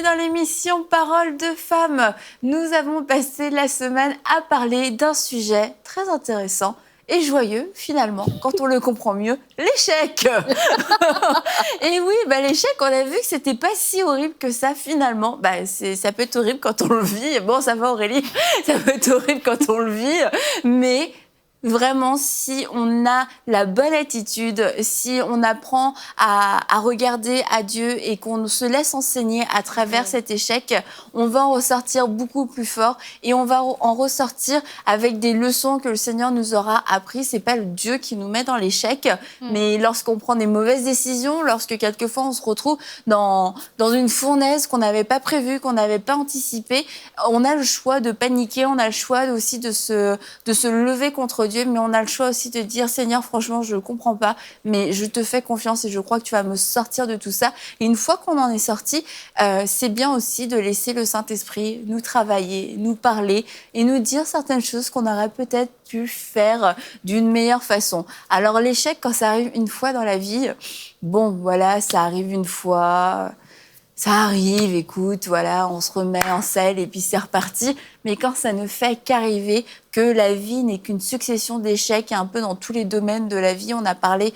dans l'émission Parole de femmes. Nous avons passé la semaine à parler d'un sujet très intéressant et joyeux, finalement, quand on le comprend mieux, l'échec. Et oui, l'échec, on a vu que c'était pas si horrible que ça, finalement. Ça peut être horrible quand on le vit. Bon, ça va Aurélie, ça peut être horrible quand on le vit, mais... Vraiment, si on a la bonne attitude, si on apprend à regarder à Dieu et qu'on se laisse enseigner à travers cet échec, on va en ressortir beaucoup plus fort et on va en ressortir avec des leçons que le Seigneur nous aura apprises. C'est pas le Dieu qui nous met dans l'échec, mais lorsqu'on prend des mauvaises décisions, lorsque quelquefois on se retrouve dans une fournaise qu'on n'avait pas prévue, qu'on n'avait pas anticipée, on a le choix de paniquer, on a le choix aussi de se lever contre Dieu, mais on a le choix aussi de dire « Seigneur, franchement, je ne comprends pas, mais je te fais confiance et je crois que tu vas me sortir de tout ça. » Et une fois qu'on en est sorti, c'est bien aussi de laisser le Saint-Esprit nous travailler, nous parler et nous dire certaines choses qu'on aurait peut-être pu faire d'une meilleure façon. Alors l'échec, quand ça arrive une fois dans la vie, bon, voilà, ça arrive une fois... Ça arrive, écoute, voilà, on se remet en selle et puis c'est reparti. Mais quand ça ne fait qu'arriver, que la vie n'est qu'une succession d'échecs, un peu dans tous les domaines de la vie, on a parlé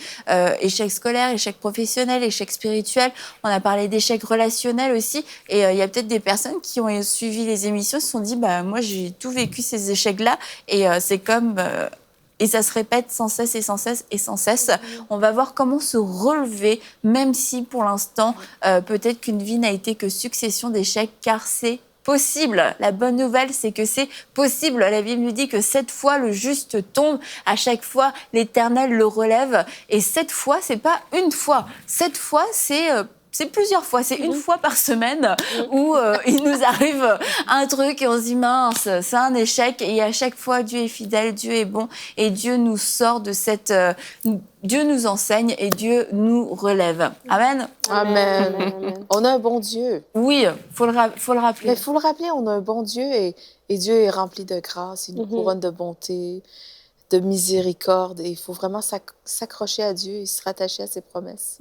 échecs scolaires, échecs professionnels, échecs spirituels, on a parlé d'échecs relationnels aussi. Et il y a peut-être des personnes qui ont suivi les émissions, se sont dit, moi j'ai tout vécu ces échecs-là et c'est comme... Et ça se répète sans cesse et sans cesse et sans cesse. On va voir comment se relever, même si pour l'instant, peut-être qu'une vie n'a été que succession d'échecs, car c'est possible. La bonne nouvelle, c'est que c'est possible. La Bible nous dit que 7 fois le juste tombe, à chaque fois l'Éternel le relève. Et 7 fois, c'est pas une fois. 7 fois, c'est plusieurs fois, c'est une fois par semaine où il nous arrive un truc et on se dit mince, c'est un échec. Et à chaque fois, Dieu est fidèle, Dieu est bon et Dieu nous sort de cette... Dieu nous enseigne et Dieu nous relève. Amen. Amen. Amen. On a un bon Dieu. Oui, faut le rappeler. Mais il faut le rappeler, on a un bon Dieu et Dieu est rempli de grâce, il nous couronne de bonté, de miséricorde. Et il faut vraiment s'accrocher à Dieu et se rattacher à ses promesses.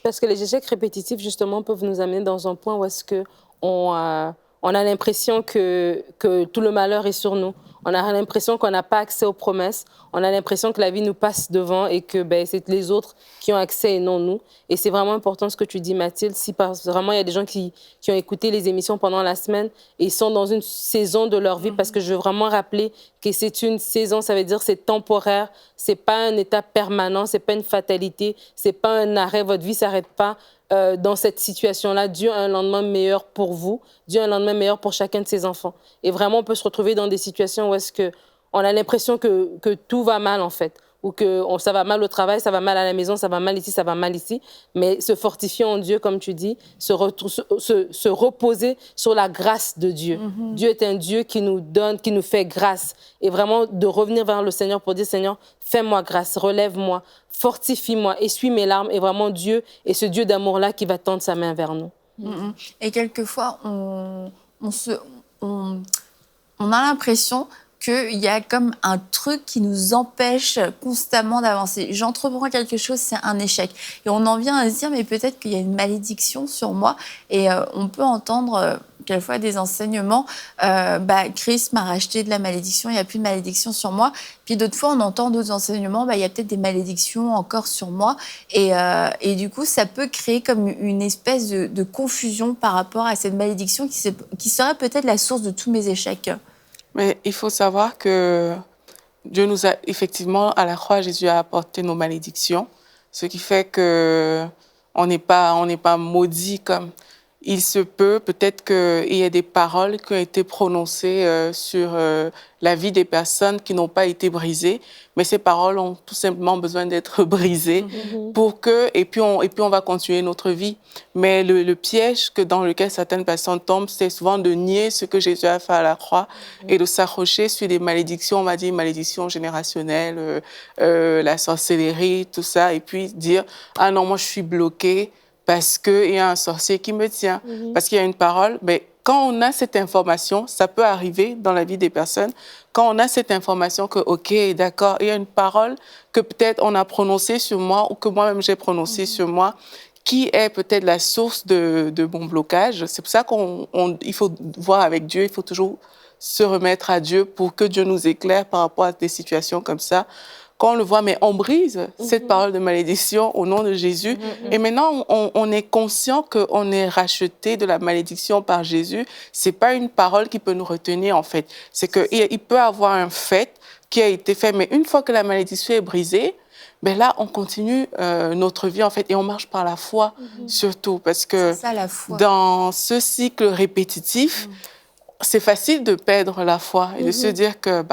Parce que les échecs répétitifs, justement, peuvent nous amener dans un point où est-ce qu'on a l'impression que tout le malheur est sur nous. On a l'impression qu'on n'a pas accès aux promesses. On a l'impression que la vie nous passe devant et que c'est les autres qui ont accès et non nous. Et c'est vraiment important ce que tu dis, Mathilde. Si vraiment il y a des gens qui ont écouté les émissions pendant la semaine et ils sont dans une saison de leur vie, parce que je veux vraiment rappeler que c'est une saison, ça veut dire c'est temporaire, c'est pas un état permanent, c'est pas une fatalité, c'est pas un arrêt, votre vie s'arrête pas. Dans cette situation-là, Dieu a un lendemain meilleur pour vous, Dieu a un lendemain meilleur pour chacun de ses enfants. Et vraiment, on peut se retrouver dans des situations où est-ce qu'on a l'impression que tout va mal, en fait, ou que ça va mal au travail, ça va mal à la maison, ça va mal ici, ça va mal ici. Mais se fortifier en Dieu, comme tu dis, se reposer sur la grâce de Dieu. Dieu est un Dieu qui nous donne, qui nous fait grâce. Et vraiment, de revenir vers le Seigneur pour dire, Seigneur, fais-moi grâce, relève-moi, fortifie-moi, essuie mes larmes. Et vraiment, Dieu est ce Dieu d'amour-là qui va tendre sa main vers nous. Et quelquefois, on a l'impression qu'il y a comme un truc qui nous empêche constamment d'avancer. J'entreprends quelque chose, c'est un échec. Et on en vient à se dire, mais peut-être qu'il y a une malédiction sur moi. Et on peut entendre quelquefois des enseignements, Christ m'a racheté de la malédiction, il n'y a plus de malédiction sur moi. Puis d'autres fois, on entend d'autres enseignements, il y a peut-être des malédictions encore sur moi. Et du coup, ça peut créer comme une espèce de confusion par rapport à cette malédiction qui serait peut-être la source de tous mes échecs. Mais il faut savoir que Dieu nous a effectivement, à la croix, Jésus a apporté nos malédictions, ce qui fait qu'on n'est pas maudit comme... Il se peut peut-être qu'il y ait des paroles qui ont été prononcées sur la vie des personnes qui n'ont pas été brisées, mais ces paroles ont tout simplement besoin d'être brisées pour que... Et puis on va continuer notre vie. Mais le piège dans lequel certaines personnes tombent, c'est souvent de nier ce que Jésus a fait à la croix et de s'accrocher sur des malédictions, on va dire malédictions générationnelles, la sorcellerie, tout ça, et puis dire « Ah non, moi je suis bloquée ». Parce qu'il y a un sorcier qui me tient, parce qu'il y a une parole. Mais quand on a cette information, ça peut arriver dans la vie des personnes, quand on a cette information que, OK, d'accord, il y a une parole que peut-être on a prononcée sur moi ou que moi-même j'ai prononcée sur moi, qui est peut-être la source de mon blocage. C'est pour ça qu'il faut voir avec Dieu, il faut toujours se remettre à Dieu pour que Dieu nous éclaire par rapport à des situations comme ça. Quand on le voit, mais on brise cette parole de malédiction au nom de Jésus. Et maintenant, on est conscient qu'on est racheté de la malédiction par Jésus. C'est pas une parole qui peut nous retenir, en fait. C'est qu'il peut avoir un fait qui a été fait, mais une fois que la malédiction est brisée, ben là, on continue notre vie, en fait, et on marche par la foi, surtout, parce que C'est ça, la foi. dans ce cycle répétitif, c'est facile de perdre la foi et de se dire que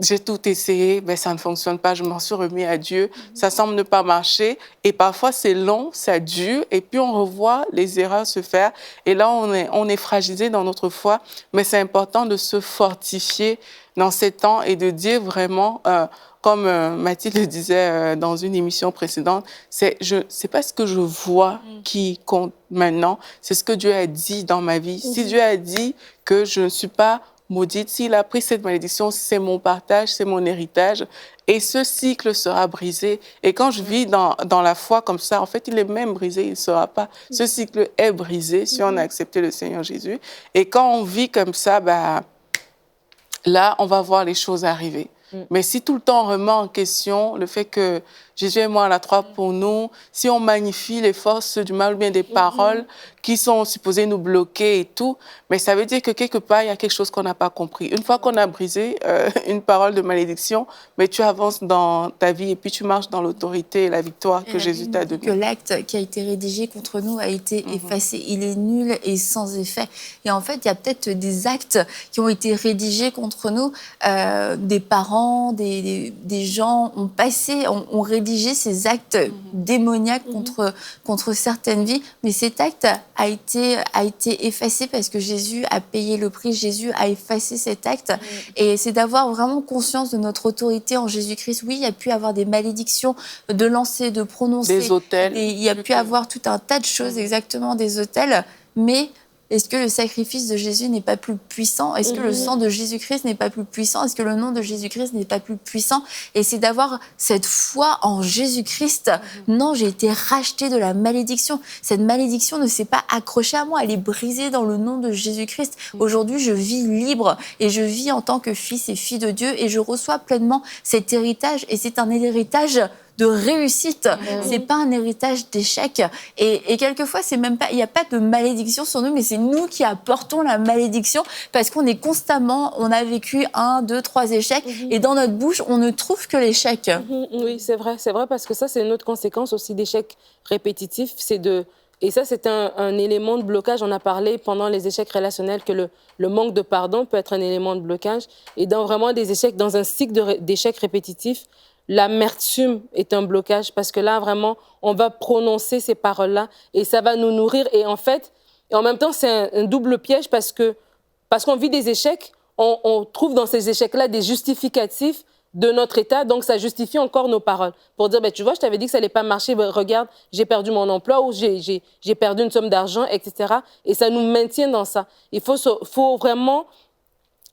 j'ai tout essayé, mais ça ne fonctionne pas, je m'en suis remis à Dieu, ça semble ne pas marcher, et parfois c'est long, ça dure, et puis on revoit les erreurs se faire, et là on est fragilisé dans notre foi, mais c'est important de se fortifier dans ces temps et de dire vraiment, comme Mathilde le disait dans une émission précédente, c'est pas ce que je vois qui compte maintenant, c'est ce que Dieu a dit dans ma vie. Si Dieu a dit que je ne suis pas maudite, s'il a pris cette malédiction, c'est mon partage, c'est mon héritage, et ce cycle sera brisé. Et quand je vis dans la foi comme ça, en fait, il est même brisé, il ne sera pas. Ce cycle est brisé si on a accepté le Seigneur Jésus. Et quand on vit comme ça, là, on va voir les choses arriver. Mais si tout le temps on remet en question le fait que Jésus est mort à la croix pour nous, si on magnifie les forces du mal ou bien des paroles qui sont supposées nous bloquer et tout, mais ça veut dire que quelque part, il y a quelque chose qu'on n'a pas compris. Une fois qu'on a brisé une parole de malédiction, mais tu avances dans ta vie et puis tu marches dans l'autorité et la victoire que Jésus t'a donnée. Que l'acte qui a été rédigé contre nous a été effacé. Il est nul et sans effet. Et en fait, il y a peut-être des actes qui ont été rédigés contre nous. Des parents, des gens ont rédigé ces actes démoniaques contre certaines vies. Mais cet acte a été effacé parce que Jésus a payé le prix. Jésus a effacé cet acte. Et c'est d'avoir vraiment conscience de notre autorité en Jésus-Christ. Oui, il y a pu avoir des malédictions de lancer, de prononcer. Des autels. Et il y a pu avoir tout un tas de choses, exactement, des autels. Mais est-ce que le sacrifice de Jésus n'est pas plus puissant? Est-ce que le sang de Jésus-Christ n'est pas plus puissant? Est-ce que le nom de Jésus-Christ n'est pas plus puissant? Et c'est d'avoir cette foi en Jésus-Christ. Non, j'ai été racheté de la malédiction. Cette malédiction ne s'est pas accrochée à moi. Elle est brisée dans le nom de Jésus-Christ. Aujourd'hui, je vis libre et je vis en tant que fils et fille de Dieu et je reçois pleinement cet héritage. Et c'est un héritage de réussite. C'est pas un héritage d'échec. Et quelquefois, c'est même pas, il n'y a pas de malédiction sur nous, mais c'est nous qui apportons la malédiction parce qu'on est constamment, on a vécu 1, 2, 3 échecs et dans notre bouche, on ne trouve que l'échec. Oui, c'est vrai parce que ça, c'est une autre conséquence aussi d'échecs répétitifs. Et ça, c'est un élément de blocage. On a parlé pendant les échecs relationnels que le manque de pardon peut être un élément de blocage. Et dans vraiment des échecs, dans un cycle d'échecs répétitifs, l'amertume est un blocage parce que là, vraiment, on va prononcer ces paroles-là et ça va nous nourrir. Et en fait, et en même temps, c'est un double piège parce qu'on vit des échecs, on trouve dans ces échecs-là des justificatifs de notre état, donc ça justifie encore nos paroles. Pour dire, tu vois, je t'avais dit que ça n'allait pas marcher, regarde, j'ai perdu mon emploi ou j'ai perdu une somme d'argent, etc. Et ça nous maintient dans ça. Il faut vraiment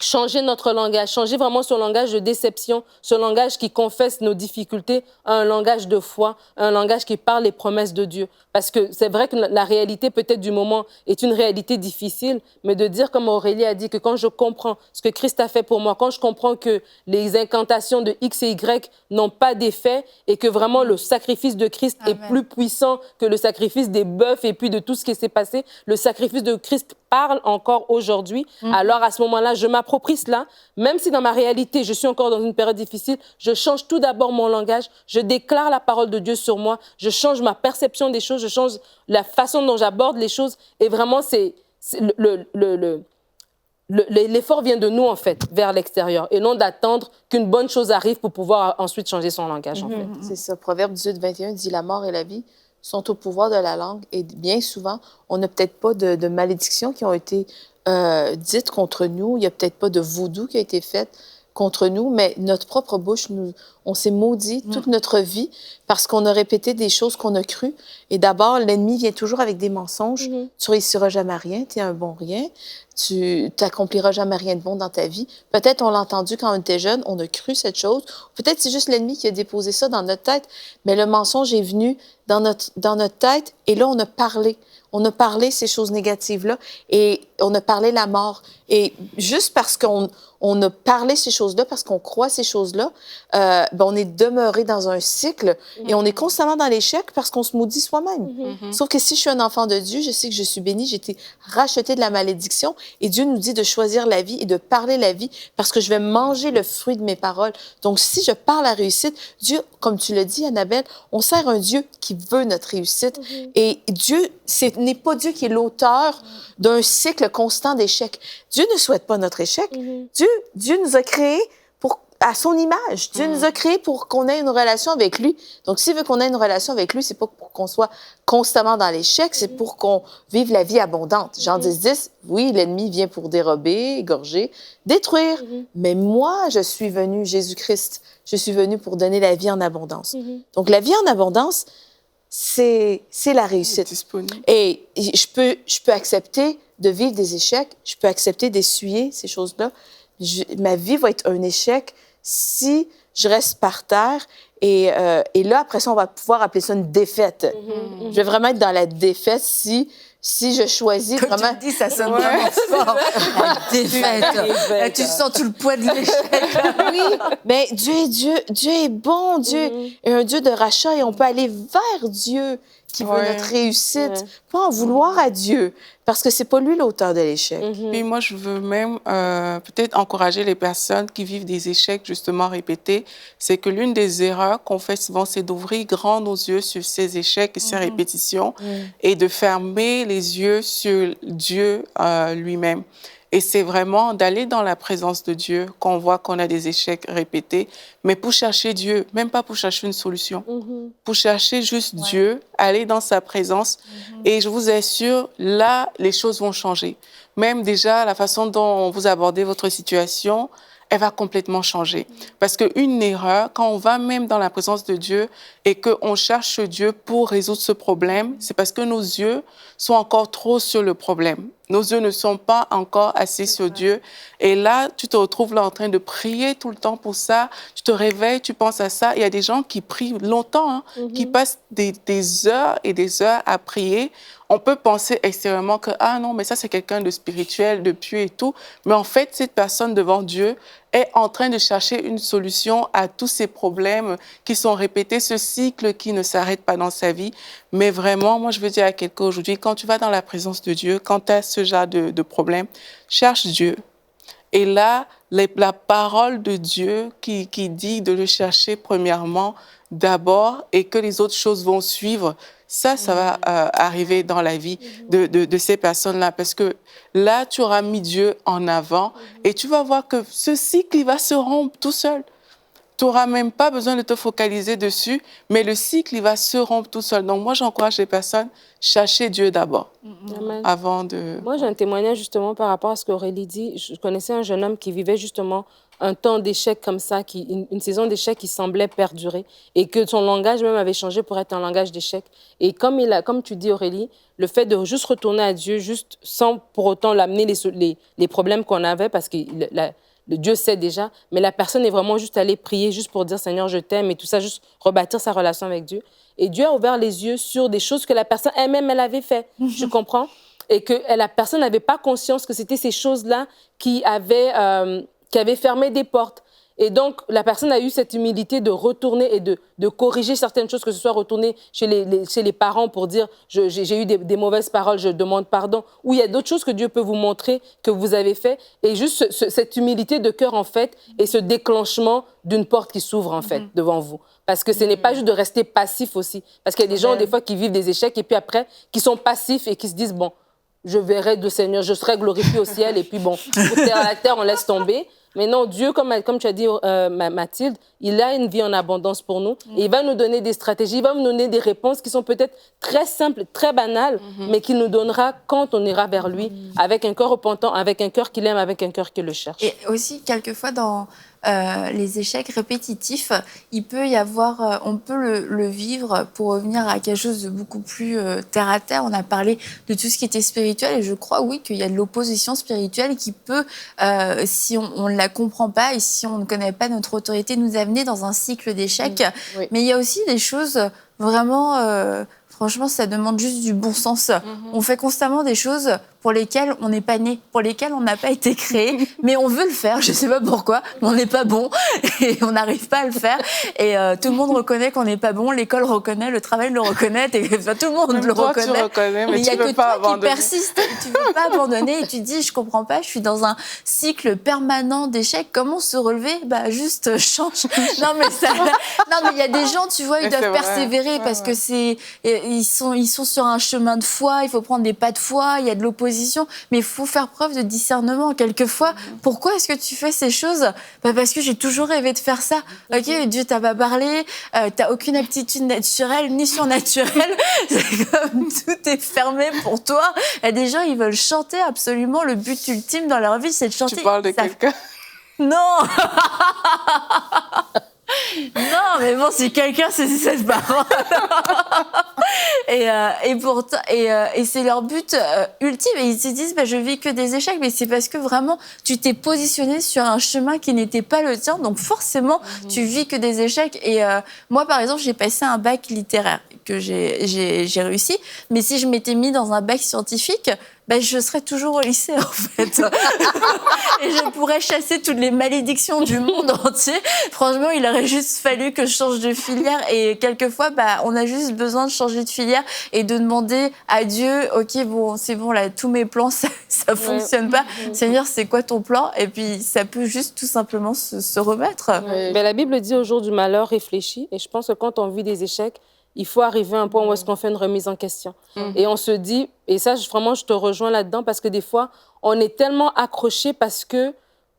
changer notre langage, changer vraiment ce langage de déception, ce langage qui confesse nos difficultés à un langage de foi, un langage qui parle les promesses de Dieu. Parce que c'est vrai que la réalité peut-être du moment est une réalité difficile, mais de dire comme Aurélie a dit que quand je comprends ce que Christ a fait pour moi, quand je comprends que les incantations de X et Y n'ont pas d'effet et que vraiment le sacrifice de Christ est plus puissant que le sacrifice des bœufs et puis de tout ce qui s'est passé, le sacrifice de Christ parle encore aujourd'hui, alors à ce moment-là, je m'approprie cela, même si dans ma réalité, je suis encore dans une période difficile, je change tout d'abord mon langage, je déclare la parole de Dieu sur moi, je change ma perception des choses, je change la façon dont j'aborde les choses, et vraiment, l'effort vient de nous, en fait, vers l'extérieur, et non d'attendre qu'une bonne chose arrive pour pouvoir ensuite changer son langage, en fait. C'est ça. Proverbe 18, 21 dit « La mort et la vie sont au pouvoir de la langue. » Et bien souvent, on n'a peut-être pas de malédictions qui ont été dites contre nous. Il n'y a peut-être pas de vaudou qui a été fait contre nous, mais notre propre bouche, on s'est maudit toute notre vie parce qu'on a répété des choses qu'on a crues. Et d'abord, l'ennemi vient toujours avec des mensonges. Tu réussiras jamais à rien, tu es un bon rien. tu n'accompliras jamais rien de bon dans ta vie. Peut-être on l'a entendu quand on était jeune, on a cru cette chose. Peut-être c'est juste l'ennemi qui a déposé ça dans notre tête, mais le mensonge est venu dans notre tête et là, on a parlé. On a parlé ces choses négatives-là et on a parlé la mort. Et juste parce qu'on a parlé ces choses-là, parce qu'on croit ces choses-là, on est demeuré dans un cycle et on est constamment dans l'échec parce qu'on se maudit soi-même. Sauf que si je suis un enfant de Dieu, je sais que je suis bénie, j'ai été rachetée de la malédiction et Dieu nous dit de choisir la vie et de parler la vie parce que je vais manger le fruit de mes paroles. Donc, si je parle la réussite, Dieu, comme tu le dis, Annabelle, on sert un Dieu qui veut notre réussite. Et Dieu, ce n'est pas Dieu qui est l'auteur d'un cycle constant d'échecs. Dieu ne souhaite pas notre échec. Dieu nous a créés à son image. Dieu nous a créés pour qu'on ait une relation avec lui. Donc, s'il veut qu'on ait une relation avec lui, c'est pas pour qu'on soit constamment dans l'échec, c'est pour qu'on vive la vie abondante. Jean 10, oui, l'ennemi vient pour dérober, égorger, détruire. Mais moi, je suis venu, Jésus-Christ, je suis venu pour donner la vie en abondance. Donc, la vie en abondance, c'est la réussite. Disponible. Et je peux accepter de vivre des échecs, je peux accepter d'essuyer ces choses-là. Ma vie va être un échec si je reste par terre. Et là, après ça, on va pouvoir appeler ça une défaite. Je vais vraiment être dans la défaite si je choisis Comme vraiment... tu dis, ça sonne vraiment fort. La défaite. Tu sens tout le poids de l'échec. Oui, mais Dieu est Dieu. Dieu est bon. Dieu est un Dieu de rachat et on peut aller vers Dieu qui veut notre réussite, pas en vouloir à Dieu, parce que c'est pas lui l'auteur de l'échec. Puis moi, je veux même peut-être encourager les personnes qui vivent des échecs justement répétés. C'est que l'une des erreurs qu'on fait souvent, c'est d'ouvrir grand nos yeux sur ces échecs et ces répétitions et de fermer les yeux sur Dieu lui-même. Et c'est vraiment d'aller dans la présence de Dieu quand on voit qu'on a des échecs répétés, mais pour chercher Dieu, même pas pour chercher une solution, pour chercher juste Dieu, aller dans sa présence. Et je vous assure, là, les choses vont changer. Même déjà, la façon dont vous abordez votre situation, elle va complètement changer. Parce qu'une erreur, quand on va même dans la présence de Dieu et qu'on cherche Dieu pour résoudre ce problème, c'est parce que nos yeux sont encore trop sur le problème. Nos yeux ne sont pas encore assez sur Dieu. Et là, tu te retrouves là en train de prier tout le temps pour ça. Tu te réveilles, tu penses à ça. Il y a des gens qui prient longtemps, qui passent des heures et des heures à prier. On peut penser extérieurement que, ah non, mais ça, c'est quelqu'un de spirituel, de pieux et tout. Mais en fait, cette personne devant Dieu est en train de chercher une solution à tous ces problèmes qui sont répétés, ce cycle qui ne s'arrête pas dans sa vie. Mais vraiment, moi, je veux dire à quelqu'un aujourd'hui, quand tu vas dans la présence de Dieu, quand tu as ce genre de problème, cherche Dieu. Et là, la parole de Dieu qui dit de le chercher premièrement, d'abord, et que les autres choses vont suivre, ça va arriver dans la vie de ces personnes-là. Parce que là, tu auras mis Dieu en avant et tu vas voir que ce cycle, il va se rompre tout seul. Tu n'auras même pas besoin de te focaliser dessus, mais le cycle, il va se rompre tout seul. Donc, moi, j'encourage les personnes, chercher Dieu d'abord, avant de... Moi, j'ai un témoignage justement par rapport à ce qu'Aurélie dit. Je connaissais un jeune homme qui vivait justement un temps d'échec comme ça, une saison d'échec qui semblait perdurer et que son langage même avait changé pour être un langage d'échec. Et comme tu dis, Aurélie, le fait de juste retourner à Dieu, juste sans pour autant l'amener les problèmes qu'on avait, parce que le Dieu sait déjà, mais la personne est vraiment juste allée prier juste pour dire « Seigneur, je t'aime » et tout ça, juste rebâtir sa relation avec Dieu. Et Dieu a ouvert les yeux sur des choses que la personne elle-même, elle avait fait. Tu comprends? Et que la personne n'avait pas conscience que c'était ces choses-là qui avaient fermé des portes. Et donc, la personne a eu cette humilité de retourner et de corriger certaines choses, que ce soit retourner chez les parents pour dire « j'ai eu des mauvaises paroles, je demande pardon », ou il y a d'autres choses que Dieu peut vous montrer que vous avez fait. Et juste cette humilité de cœur, en fait, et ce déclenchement d'une porte qui s'ouvre, en fait, devant vous. Parce que ce n'est pas juste de rester passif aussi. Parce qu'il y a des gens, des fois, qui vivent des échecs et puis après, qui sont passifs et qui se disent « bon, je verrai le Seigneur, je serai glorifié au ciel et puis bon, pour terre à la terre, on laisse tomber ». Mais non, Dieu, comme tu as dit, Mathilde, il a une vie en abondance pour nous. Et il va nous donner des stratégies, il va nous donner des réponses qui sont peut-être très simples, très banales, mais qu'il nous donnera quand on ira vers lui, avec un cœur repentant, avec un cœur qu'il aime, avec un cœur qui le cherche. Et aussi, quelquefois, les échecs répétitifs, il peut y avoir, on peut le vivre pour revenir à quelque chose de beaucoup plus terre à terre. On a parlé de tout ce qui était spirituel et je crois, oui, qu'il y a de l'opposition spirituelle qui peut, si on ne la comprend pas et si on ne connaît pas notre autorité, nous amener dans un cycle d'échecs. Oui. Mais il y a aussi des choses vraiment, franchement, ça demande juste du bon sens. On fait constamment des choses pour lesquelles on n'est pas né, pour lesquelles on n'a pas été créé, mais on veut le faire, je ne sais pas pourquoi, mais on n'est pas bon et on n'arrive pas à le faire. Et tout le monde reconnaît qu'on n'est pas bon, l'école reconnaît, le travail le reconnaît, enfin, tout le monde Même le toi, reconnaît. tu reconnais, mais il y a tu que veux pas toi qui abandonner. persiste, tu ne veux pas abandonner et tu te dis, je ne comprends pas, je suis dans un cycle permanent d'échecs, comment se relever? Bah, juste change. Non, mais il y a des gens, tu vois, ils Mais c'est doivent vrai. persévérer parce que ils sont sur un chemin de foi, il faut prendre des pas de foi, il y a de l'opposition, mais il faut faire preuve de discernement. Quelquefois, pourquoi est-ce que tu fais ces choses? Bah parce que j'ai toujours rêvé de faire ça. Ok, Dieu t'a pas parlé, t'as aucune aptitude naturelle ni surnaturelle. C'est comme tout est fermé pour toi. Il y a des gens, ils veulent chanter absolument. Le but ultime dans leur vie, c'est de chanter. Tu parles de Ça- quelqu'un. Non. Non, mais bon, si quelqu'un saisit cette parole. Et pourtant, et c'est leur but ultime. Et ils se disent, bah, je vis que des échecs. Mais c'est parce que vraiment, tu t'es positionné sur un chemin qui n'était pas le tien. Donc forcément, tu vis que des échecs. Et moi, par exemple, j'ai passé un bac littéraire que j'ai réussi. Mais si je m'étais mis dans un bac scientifique, ben, je serais toujours au lycée, en fait. Et je pourrais chasser toutes les malédictions du monde entier. Franchement, il aurait juste fallu que je change de filière. Et quelquefois, bah, on a juste besoin de changer de filière et de demander à Dieu, OK, bon, c'est bon, là, tous mes plans, ça fonctionne pas. Seigneur, c'est quoi ton plan? Et puis, ça peut juste tout simplement se remettre. Mais la Bible dit au jour du malheur, réfléchis. Et je pense que quand on vit des échecs, il faut arriver à un point où est-ce qu'on fait une remise en question. Et on se dit, et ça, vraiment, je te rejoins là-dedans, parce que des fois, on est tellement accroché parce que,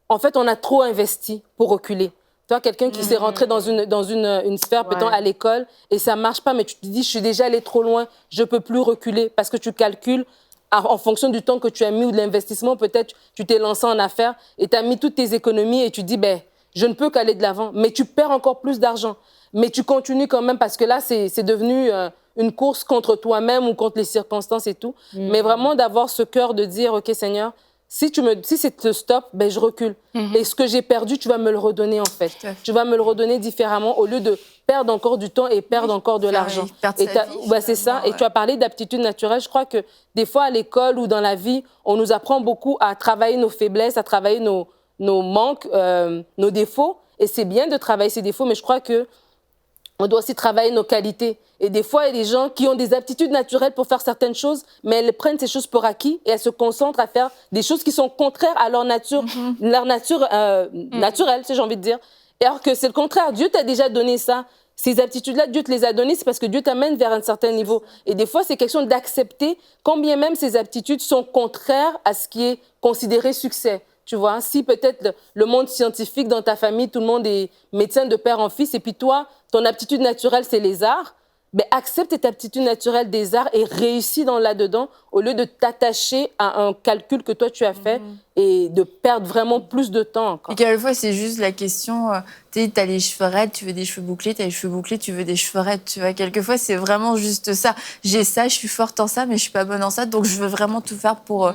en fait, on a trop investi pour reculer. Toi, quelqu'un qui s'est rentré dans une sphère, peut-être à l'école, et ça marche pas, mais tu te dis, je suis déjà allé trop loin, je peux plus reculer, parce que tu calcules en fonction du temps que tu as mis ou de l'investissement, peut-être tu t'es lancé en affaires et tu as mis toutes tes économies et tu dis, ben, je ne peux qu'aller de l'avant, mais tu perds encore plus d'argent. Mais tu continues quand même parce que là, c'est devenu une course contre toi-même ou contre les circonstances et tout. Mais vraiment d'avoir ce cœur de dire, OK, Seigneur, si c'est te stop, ben je recule. Et ce que j'ai perdu, tu vas me le redonner en fait. Tu vas me le redonner différemment au lieu de perdre encore du temps et perdre encore de l'argent. C'est ça. Et tu as parlé d'aptitude naturelle. Je crois que des fois à l'école ou dans la vie, on nous apprend beaucoup à travailler nos faiblesses, à travailler nos manques, nos défauts. Et c'est bien de travailler ses défauts, mais je crois que on doit aussi travailler nos qualités. Et des fois, il y a des gens qui ont des aptitudes naturelles pour faire certaines choses, mais elles prennent ces choses pour acquis et elles se concentrent à faire des choses qui sont contraires à leur nature, naturelle, si j'ai envie de dire. Et alors que c'est le contraire. Dieu t'a déjà donné ça. Ces aptitudes-là, Dieu te les a données, c'est parce que Dieu t'amène vers un certain niveau. Et des fois, c'est question d'accepter, quand bien même ces aptitudes sont contraires à ce qui est considéré succès. Tu vois, si peut-être le monde scientifique dans ta famille, tout le monde est médecin de père en fils, et puis toi, ton aptitude naturelle, c'est les arts, ben accepte ta aptitude naturelle des arts et réussis là-dedans au lieu de t'attacher à un calcul que toi, tu as fait et de perdre vraiment plus de temps encore. Et quelquefois, c'est juste la question, tu sais, t'as les cheveux raides, tu veux des cheveux bouclés, t'as les cheveux bouclés, tu veux des cheveux raides, tu vois. Quelquefois, c'est vraiment juste ça. J'ai ça, je suis forte en ça, mais je suis pas bonne en ça, donc je veux vraiment tout faire pour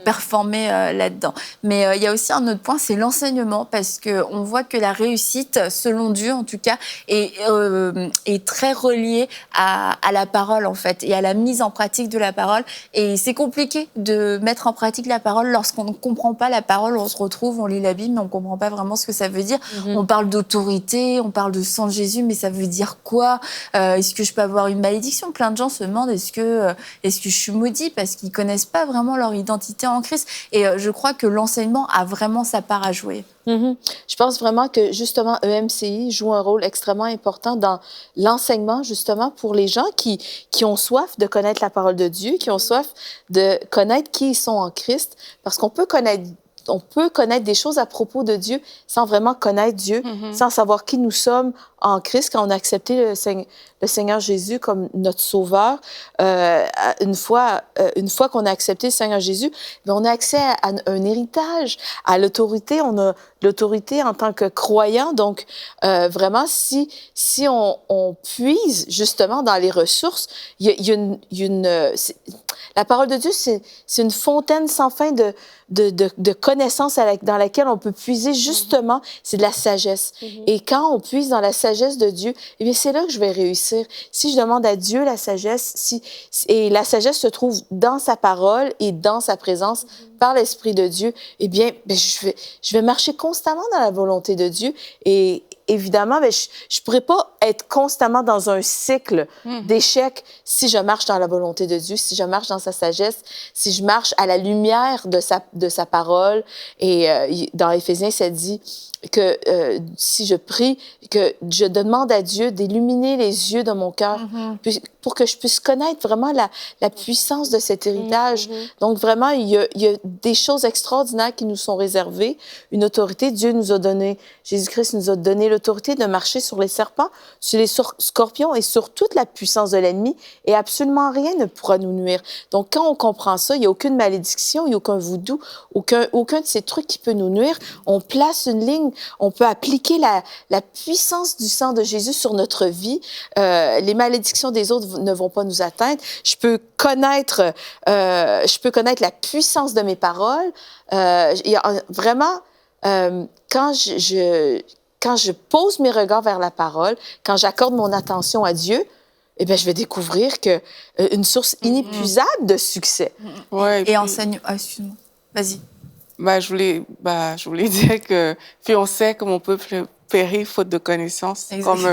performer là-dedans. Mais il y a aussi un autre point, c'est l'enseignement, parce qu'on voit que la réussite, selon Dieu en tout cas, est très reliée à la parole, en fait, et à la mise en pratique de la parole. Et c'est compliqué de mettre en pratique la parole lorsqu'on ne comprend pas la parole. On se retrouve, on lit la Bible, mais on ne comprend pas vraiment ce que ça veut dire. On parle d'autorité, on parle de sang de Jésus, mais ça veut dire quoi? Est-ce que je peux avoir une malédiction? Plein de gens se demandent, est-ce que je suis maudit? Parce qu'ils ne connaissent pas vraiment leur identité en Christ. Et je crois que l'enseignement a vraiment sa part à jouer. Je pense vraiment que, justement, EMCI joue un rôle extrêmement important dans l'enseignement, justement, pour les gens qui ont soif de connaître la parole de Dieu, qui ont soif de connaître qui ils sont en Christ, parce qu'on peut connaître des choses à propos de Dieu sans vraiment connaître Dieu, sans savoir qui nous sommes en Christ, quand on a accepté le Seigneur Jésus comme notre Sauveur. Une fois qu'on a accepté le Seigneur Jésus, on a accès à un héritage, à l'autorité. On a l'autorité en tant que croyant. Donc, vraiment, si on puise justement dans les ressources, il y a la parole de Dieu, c'est une fontaine sans fin de connaissances dans laquelle on peut puiser justement, c'est de la sagesse. Et quand on puise dans la sagesse de Dieu, eh bien, c'est là que je vais réussir. Si je demande à Dieu la sagesse, et la sagesse se trouve dans sa parole et dans sa présence, par l'Esprit de Dieu, eh bien, je vais marcher constamment dans la volonté de Dieu. Et évidemment, je ne pourrais pas être constamment dans un cycle d'échecs si je marche dans la volonté de Dieu, si je marche dans sa sagesse, si je marche à la lumière de sa parole. Et dans Éphésiens, ça dit que si je prie, que je demande à Dieu d'illuminer les yeux de mon cœur pour que je puisse connaître vraiment la puissance de cet héritage. Donc, vraiment, il y a des choses extraordinaires qui nous sont réservées. Une autorité, Dieu nous a donné, Jésus-Christ nous a donné l'autorité de marcher sur les serpents, sur les scorpions et sur toute la puissance de l'ennemi, et absolument rien ne pourra nous nuire. Donc, quand on comprend ça, il n'y a aucune malédiction, il n'y a aucun voodoo, aucun de ces trucs qui peut nous nuire. On place une ligne, on peut appliquer la puissance du sang de Jésus sur notre vie. Les malédictions des autres ne vont pas nous atteindre. Je peux connaître la puissance de mes paroles. Vraiment, quand je pose mes regards vers la parole, quand j'accorde mon attention à Dieu, eh bien, je vais découvrir une source inépuisable de succès. Ouais, Et enseigne... Ah, excuse-moi. Vas-y. Je voulais dire que, puis on sait que mon peuple périt faute de connaissances, comme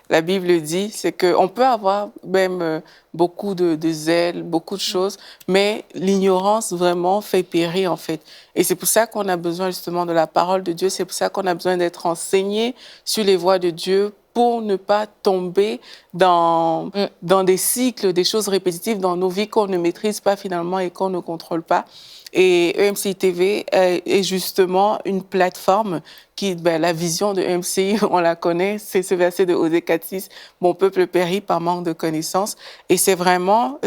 la Bible dit, c'est qu'on peut avoir même beaucoup de zèle, beaucoup de choses, mais l'ignorance vraiment fait périr, en fait. Et c'est pour ça qu'on a besoin justement de la parole de Dieu, c'est pour ça qu'on a besoin d'être enseigné sur les voies de Dieu pour ne pas tomber dans des cycles, des choses répétitives dans nos vies qu'on ne maîtrise pas finalement et qu'on ne contrôle pas. Et EMCI TV est justement une plateforme qui, la vision de EMCI, on la connaît, c'est ce verset de Osée 4:6, « Mon peuple périt par manque de connaissances ». Et c'est vraiment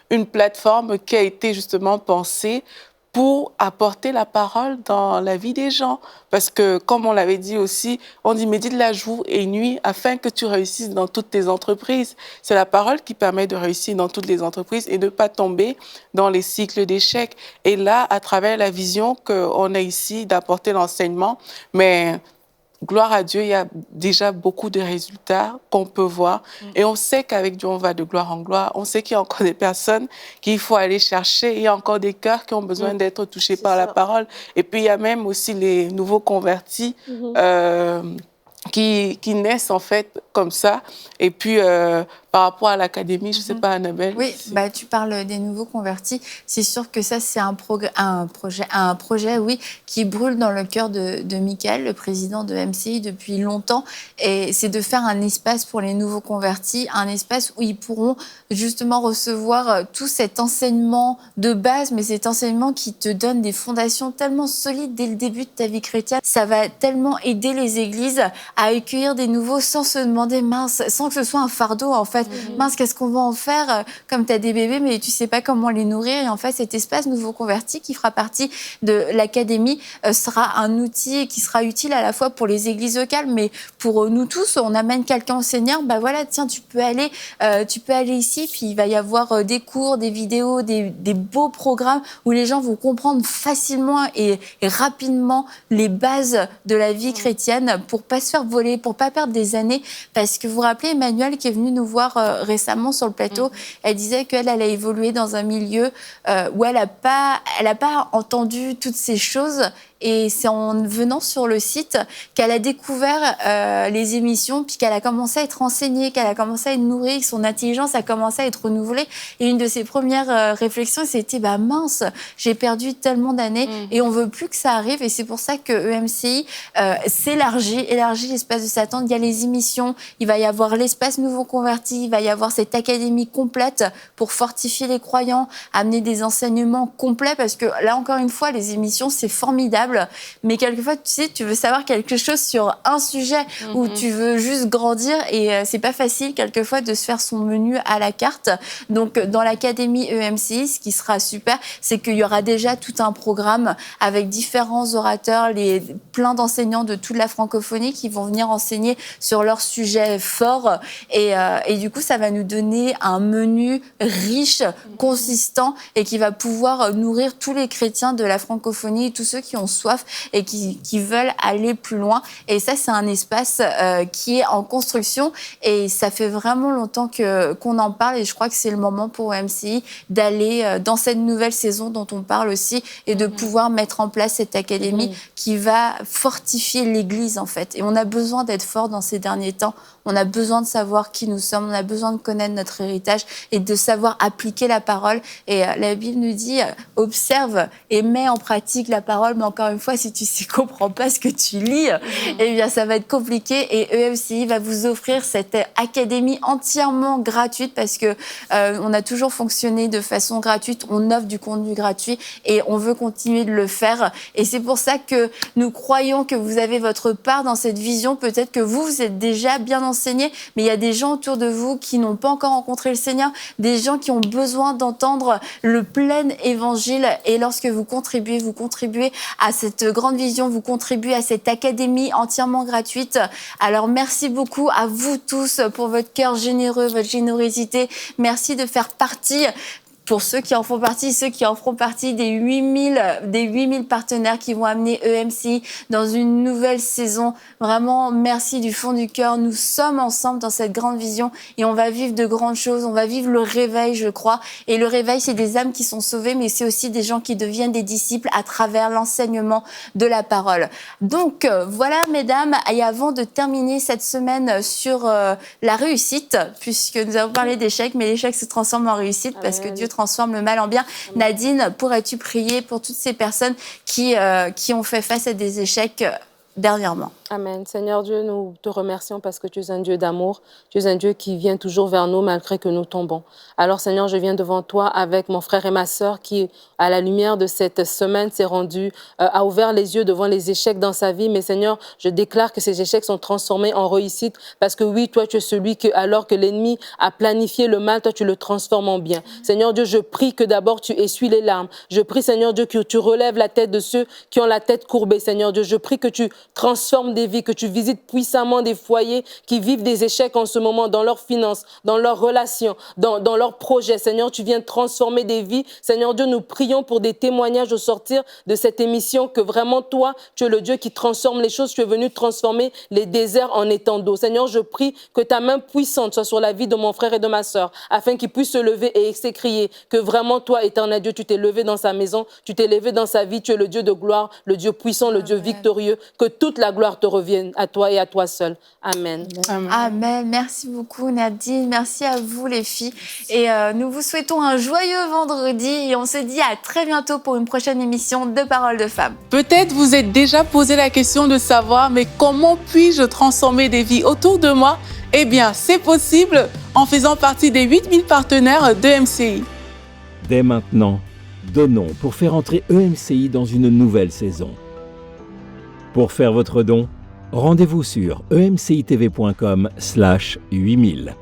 une plateforme qui a été justement pensée pour apporter la parole dans la vie des gens. Parce que, comme on l'avait dit aussi, on dit « médite la jour et nuit afin que tu réussisses dans toutes tes entreprises ». C'est la parole qui permet de réussir dans toutes les entreprises et de ne pas tomber dans les cycles d'échecs. Et là, à travers la vision qu'on a ici d'apporter l'enseignement, mais gloire à Dieu, il y a déjà beaucoup de résultats qu'on peut voir. Et on sait qu'avec Dieu, on va de gloire en gloire. On sait qu'il y a encore des personnes qu'il faut aller chercher. Il y a encore des cœurs qui ont besoin d'être touchés par la parole. Et puis, il y a même aussi les nouveaux convertis qui naissent, en fait, comme ça. Et puis, par rapport à l'académie, je ne sais pas, Annabelle. Oui, tu parles des nouveaux convertis. C'est sûr que ça, c'est un projet, oui, qui brûle dans le cœur de Michael, le président de MCI, depuis longtemps. Et c'est de faire un espace pour les nouveaux convertis, un espace où ils pourront justement recevoir tout cet enseignement de base, mais cet enseignement qui te donne des fondations tellement solides dès le début de ta vie chrétienne. Ça va tellement aider les églises à accueillir des nouveaux sans se demander, mince, sans que ce soit un fardeau, en fait. Mince, qu'est-ce qu'on va en faire? Comme tu as des bébés, mais tu sais pas comment les nourrir. Et en fait, cet espace nouveau converti qui fera partie de l'académie sera un outil qui sera utile à la fois pour les églises locales, mais pour nous tous. On amène quelqu'un au Seigneur, voilà, tiens, tu peux aller ici, puis il va y avoir des cours, des vidéos, des beaux programmes où les gens vont comprendre facilement et rapidement les bases de la vie chrétienne pour pas se faire voler, pour pas perdre des années. Parce que vous vous rappelez, Emmanuel qui est venu nous voir récemment sur le plateau, elle disait qu'elle a évolué dans un milieu où elle n'a pas entendu toutes ces choses. Et c'est en venant sur le site qu'elle a découvert les émissions, puis qu'elle a commencé à être renseignée, qu'elle a commencé à être nourrie, que son intelligence a commencé à être renouvelée. Et une de ses premières réflexions, c'était mince, j'ai perdu tellement d'années et on veut plus que ça arrive. Et c'est pour ça que EMCI élargit l'espace de s'attendre. Il y a les émissions, il va y avoir l'espace nouveau converti, il va y avoir cette académie complète pour fortifier les croyants, amener des enseignements complets, parce que là encore une fois, les émissions, c'est formidable. table, mais quelquefois, tu sais, tu veux savoir quelque chose sur un sujet où tu veux juste grandir et c'est pas facile quelquefois de se faire son menu à la carte. Donc, dans l'académie EMCI, ce qui sera super, c'est qu'il y aura déjà tout un programme avec différents orateurs, plein d'enseignants de toute la francophonie qui vont venir enseigner sur leurs sujets forts. Et du coup, ça va nous donner un menu riche, consistant et qui va pouvoir nourrir tous les chrétiens de la francophonie, tous ceux qui ont soif et qui veulent aller plus loin. Et ça, c'est un espace qui est en construction et ça fait vraiment longtemps qu'on en parle et je crois que c'est le moment pour OMCI d'aller dans cette nouvelle saison dont on parle aussi et de pouvoir mettre en place cette académie qui va fortifier l'Église en fait. Et on a besoin d'être fort dans ces derniers temps. On a besoin de savoir qui nous sommes, on a besoin de connaître notre héritage et de savoir appliquer la parole. Et la Bible nous dit, observe et mets en pratique la parole. Mais encore une fois, si tu ne comprends pas ce que tu lis, eh bien, ça va être compliqué. Et EMCI va vous offrir cette académie entièrement gratuite parce que on a toujours fonctionné de façon gratuite. On offre du contenu gratuit et on veut continuer de le faire. Et c'est pour ça que nous croyons que vous avez votre part dans cette vision. Peut-être que vous êtes déjà bien enseigné, mais il y a des gens autour de vous qui n'ont pas encore rencontré le Seigneur, des gens qui ont besoin d'entendre le plein évangile. Et lorsque vous contribuez à cette grande vision, vous contribuez à cette académie entièrement gratuite. Alors merci beaucoup à vous tous pour votre cœur généreux, votre générosité. Merci de faire partie. Pour ceux qui en font partie, ceux qui en feront partie des 8000 partenaires qui vont amener EMCI dans une nouvelle saison. Vraiment, merci du fond du cœur. Nous sommes ensemble dans cette grande vision et on va vivre de grandes choses. On va vivre le réveil, je crois. Et le réveil, c'est des âmes qui sont sauvées, mais c'est aussi des gens qui deviennent des disciples à travers l'enseignement de la parole. Donc, voilà, mesdames. Et avant de terminer cette semaine sur la réussite, puisque nous avons parlé d'échecs, mais l'échec se transforme en réussite parce que Dieu transforme le mal en bien. Nadine, pourrais-tu prier pour toutes ces personnes qui ont fait face à des échecs dernièrement? Amen. Seigneur Dieu, nous te remercions parce que tu es un Dieu d'amour. Tu es un Dieu qui vient toujours vers nous malgré que nous tombons. Alors Seigneur, je viens devant toi avec mon frère et ma sœur qui, à la lumière de cette semaine, s'est rendu, a ouvert les yeux devant les échecs dans sa vie. Mais Seigneur, je déclare que ces échecs sont transformés en réussite parce que oui, toi, tu es celui que, alors que l'ennemi a planifié le mal, toi, tu le transformes en bien. Seigneur Dieu, je prie que d'abord tu essuies les larmes. Je prie, Seigneur Dieu, que tu relèves la tête de ceux qui ont la tête courbée. Seigneur Dieu, je prie que tu transformes des vies, que tu visites puissamment des foyers qui vivent des échecs en ce moment dans leurs finances, dans leurs relations, dans leurs projets. Seigneur, tu viens transformer des vies. Seigneur Dieu, nous prions pour des témoignages au sortir de cette émission, que vraiment toi, tu es le Dieu qui transforme les choses. Tu es venu transformer les déserts en étangs d'eau. Seigneur, je prie que ta main puissante soit sur la vie de mon frère et de ma sœur, afin qu'ils puissent se lever et s'écrier que vraiment toi, éternel Dieu, tu t'es levé dans sa maison, tu t'es levé dans sa vie, tu es le Dieu de gloire, le Dieu puissant, le Dieu victorieux, que toute la gloire te revienne à toi et à toi seul. Amen. Amen. Amen. Merci beaucoup Nadine. Merci à vous les filles. Et nous vous souhaitons un joyeux vendredi et on se dit à très bientôt pour une prochaine émission de Paroles de Femmes. Peut-être vous êtes déjà posé la question de savoir, mais comment puis-je transformer des vies autour de moi? Eh bien, c'est possible en faisant partie des 8000 partenaires de EMCI. Dès maintenant, donnons pour faire entrer EMCI dans une nouvelle saison. Pour faire votre don, rendez-vous sur emcitv.com/8000.